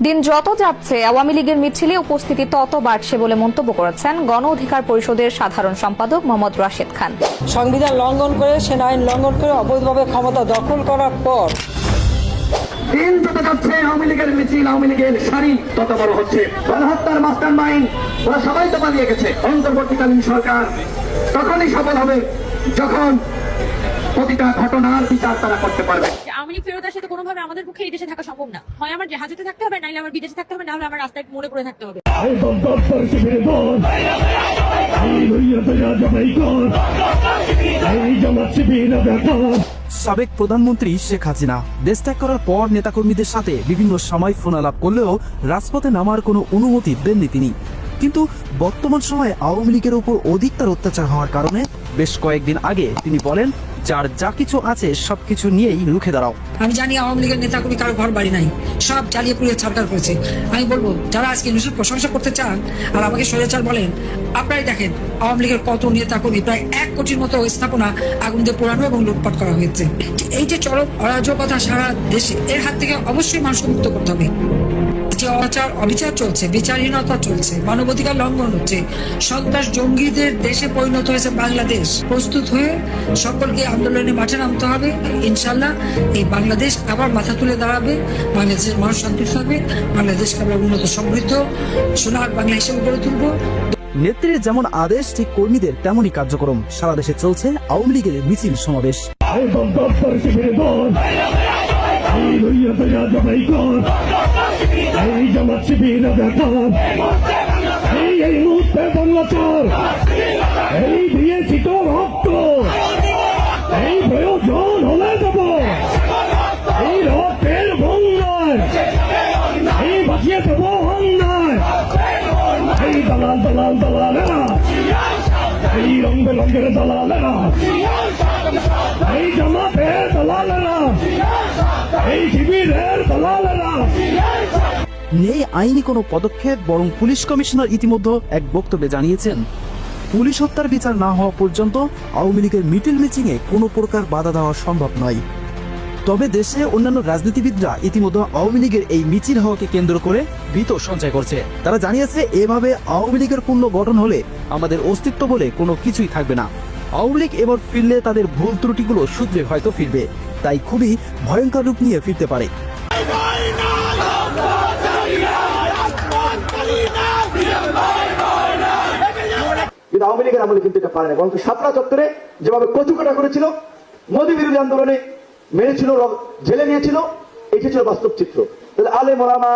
দিন যত যাচ্ছে আওয়ামী লীগের মিছিলে উপস্থিতি তত বাড়ছে বলে মন্তব্য করেছেন গণ অধিকার পরিষদের সাধারণ সম্পাদক মোহাম্মদ রাশেদ খান। সংবিধান লঙ্ঘন করে, সেনা আইন লঙ্ঘন করে অবৈধভাবে ক্ষমতা দখল করার পর দিন যত যাচ্ছে আওয়ামী লীগের মিছিল, আওয়ামী লীগের সারি তত বড় হচ্ছে। গণহত্যার মাস্টার মাইন্ড ওরা সবাই তো পালিয়ে গেছে। অন্তর্বর্তীকালীন সরকার তখনই সফল হবে যখন প্রতিটা ঘটনার বিচার তারা করতে পারবে। আওয়ামী লীগ ফেরত আসলে কোনোভাবে আমাদের পক্ষে এই দেশে থাকা সম্ভব না। হয় আমার হাজতে থাকতে হবে, নাইলে আমার বিদেশে থাকতে হবে, নাহলে আমার রাস্তায় মরে পড়ে থাকতে হবে। সাবেক প্রধানমন্ত্রী শেখ হাসিনা দেশ ত্যাগ করার পর নেতাকর্মীদের সাথে বিভিন্ন সময় ফোনালাপ করলেও রাজপথে নামার কোনো অনুমতি দেননি তিনি। কিন্তু বর্তমান সময়ে আওয়ামী লীগের উপর অধিকতর অত্যাচার হওয়ার কারণে বেশ কয়েকদিন আগে তিনি বলেন, যার যা কিছু আছে সবকিছু নিয়েই রুখে দাঁড়াও। আমি জানি আওয়ামী লীগের নেতাকর্মী কারো ঘর বাড়ি নাই, সব জ্বালিয়ে পুড়িয়ে ছাড়কার করেছে। আমি বলবো, যারা আজকে ইউনূসের প্রশংসা করতে চান আর আমাকে স্বৈরাচার বলেন, আপনারাই দেখেন আওয়ামী লীগের কত নেতাকর্মী, প্রায় 1 কোটির মতো স্থাপনা আগুন দিয়ে পোড়ানো এবং লুটপাট করা হয়েছে। এই যে চরম অরাজকতা সারা দেশে, এর হাত থেকে অবশ্যই মানুষকে মুক্ত করতে হবে। যে অবিচার চলছে, বিচারহীনতা চলছে, মানবাধিকার লঙ্ঘন হচ্ছে, সন্ত্রাস জঙ্গিদের দেশে পরিণত হয়েছে বাংলাদেশ। প্রস্তুত হয়ে সকলকে আন্দোলনে মাঠে নামতে হবে। ইনশাল্লাহ এই বাংলাদেশ আবার মাথা তুলে দাঁড়াবে, বাংলাদেশের মানুষ শান্তি থাকবে, বাংলাদেশকে আমরা উন্নত সমৃদ্ধ সোনার বাংলা হিসেবে গড়ে তুলব। নেত্রীর যেমন আদেশ, ঠিক কর্মীদের তেমনই কার্যক্রম। সারা দেশে চলছে আওয়ামী লীগের মিছিল সমাবেশ। এই প্রয়োজন হলে দেব, এই রক্তের বন্যায়, এই বাঁচিয়ে দেব অন্যায়। এই দালাল দালাল দালালেরা, এই রং বেরঙের দালালেরা, এই জামাতের দালালেরা, এই শিবিরের দালালেরা। নেই আইনি কোনো পদক্ষেপ, বরং পুলিশ কমিশনার ইতিমধ্যে এক বক্তব্যে জানিয়েছেন, পুলিশ হত্যার বিচার না হওয়া পর্যন্ত আওয়ামী লীগের মিছিল মিটিংয়ে কোনো প্রকার বাধা দেওয়া সম্ভব নয়। তবে দেশে অন্যান্য রাজনীতিবিদরা ইতিমধ্যে আওয়ামী লীগের এই মিছিল হওয়াকে কেন্দ্র করে ভীত সঞ্চয় করছে। তারা জানিয়েছে, এভাবে আওয়ামী লীগের পূর্ণ গঠন হলে আমাদের অস্তিত্ব বলে কোনো কিছুই থাকবে না। আওয়ামী লীগ এবার ফিরলে তাদের ভুল ত্রুটিগুলো শুধরে হয়তো ফিরবে, তাই খুবই ভয়ঙ্কর রূপ নিয়ে ফিরতে পারে। কিন্তু আওয়ামী লীগের আমলে কিন্তু এটা পারে না। বরং শাপলা চত্বরে যেভাবে কচুকাটা করেছিল, মোদী বিরোধী আন্দোলনে মেরেছিল, জেলে নিয়েছিল, এটি ছিল বাস্তব চিত্র। তাহলে আলেম ওলামা